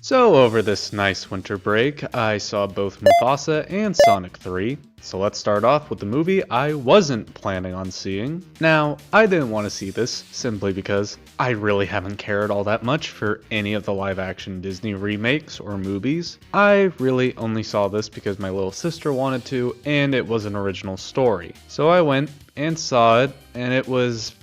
So over this nice winter break, I saw both Mufasa and Sonic 3. So let's start off with the movie I wasn't planning on seeing. Now, I didn't want to see this simply because I really haven't cared all that much for any of the live action Disney remakes or movies. I really only saw this because my little sister wanted to and it was an original story. So I went and saw it and it was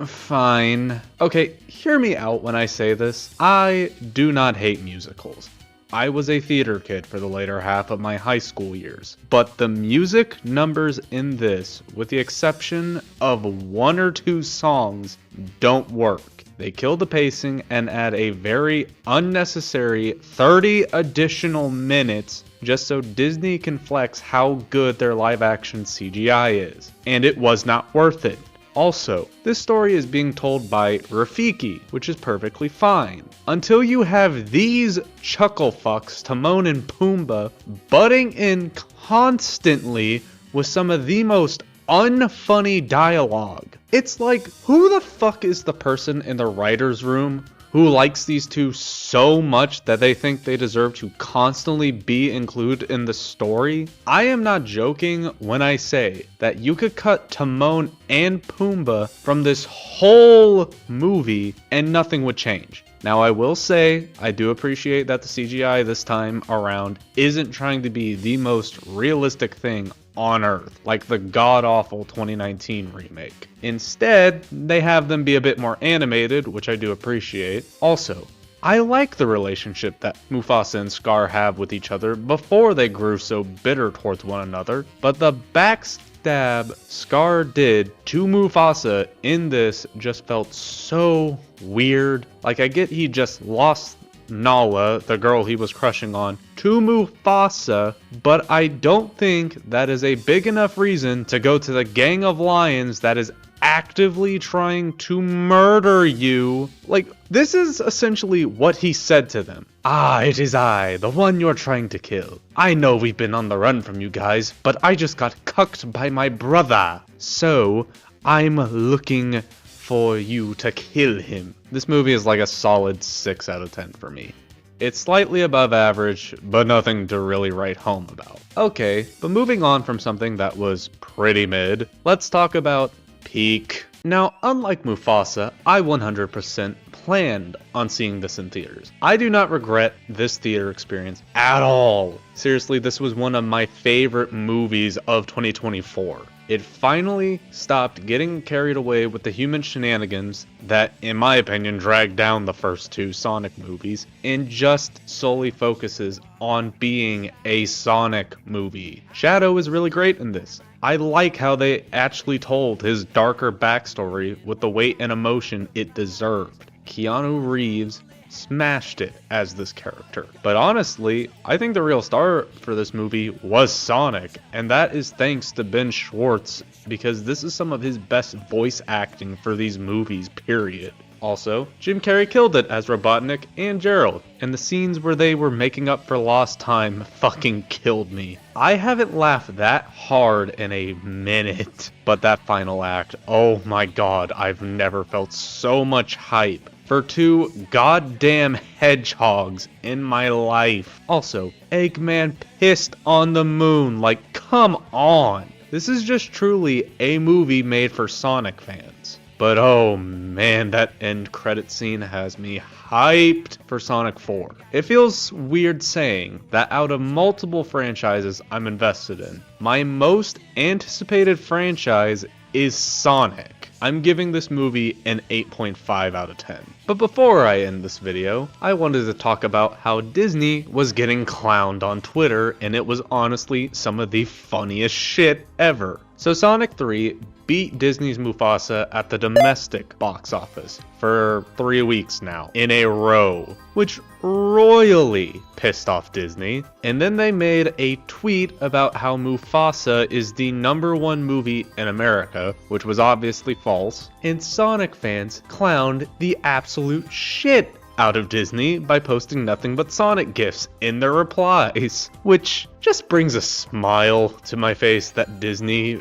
fine. Okay, hear me out when I say this. I do not hate musicals. I was a theater kid for the later half of my high school years, but the music numbers in this, with the exception of one or two songs, don't work. They kill the pacing and add a very unnecessary 30 additional minutes just so Disney can flex how good their live action CGI is. And it was not worth it. Also, this story is being told by Rafiki, which is perfectly fine. Until you have these chuckle fucks, Timon and Pumbaa, butting in constantly with some of the most unfunny dialogue. It's like, who the fuck is the person in the writer's room who likes these two so much that they think they deserve to constantly be included in the story? I am not joking when I say that you could cut Timon and Pumbaa from this whole movie and nothing would change. Now I will say, I do appreciate that the CGI this time around isn't trying to be the most realistic thing on Earth, like the god-awful 2019 remake. Instead, they have them be a bit more animated, which I do appreciate. Also, I like the relationship that Mufasa and Scar have with each other before they grew so bitter towards one another, but the backstab Scar did to Mufasa in this just felt so weird. Like, I get he just lost Nala, the girl he was crushing on, to Mufasa, but I don't think that is a big enough reason to go to the gang of lions that is actively trying to murder you. Like, this is essentially what he said to them. Ah, it is I, the one you're trying to kill. I know we've been on the run from you guys, but I just got cucked by my brother. So, I'm looking for you to kill him. This movie is like a solid 6 out of 10 for me. It's slightly above average, but nothing to really write home about. Okay, but moving on from something that was pretty mid, let's talk about peak. Now, unlike Mufasa, I 100% planned on seeing this in theaters. I do not regret this theater experience at all. Seriously, this was one of my favorite movies of 2024. It finally stopped getting carried away with the human shenanigans that, in my opinion, dragged down the first two Sonic movies, and just solely focuses on being a Sonic movie. Shadow is really great in this. I like how they actually told his darker backstory with the weight and emotion it deserved. Keanu Reeves smashed it as this character. But honestly, I think the real star for this movie was Sonic, and that is thanks to Ben Schwartz, because this is some of his best voice acting for these movies, period. Also, Jim Carrey killed it as Robotnik and Gerald, and the scenes where they were making up for lost time fucking killed me. I haven't laughed that hard in a minute, but that final act, oh my god, I've never felt so much hype for two goddamn hedgehogs in my life. Also, Eggman pissed on the moon, like, come on. This is just truly a movie made for Sonic fans. But oh man, that end credit scene has me hyped for Sonic 4. It feels weird saying that out of multiple franchises I'm invested in, my most anticipated franchise is Sonic. I'm giving this movie an 8.5 out of 10. But before I end this video, I wanted to talk about how Disney was getting clowned on Twitter, and it was honestly some of the funniest shit ever. So Sonic 3 beat Disney's Mufasa at the domestic box office for 3 weeks now in a row, which royally pissed off Disney. And then they made a tweet about how Mufasa is the #1 movie in America, which was obviously false, and Sonic fans clowned the absolute shit out of Disney by posting nothing but Sonic gifs in their replies, which just brings a smile to my face that Disney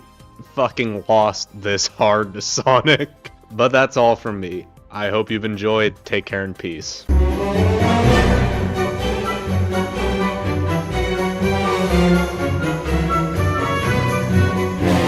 fucking lost this hard to Sonic. But that's all from me. I hope you've enjoyed. Take care and peace.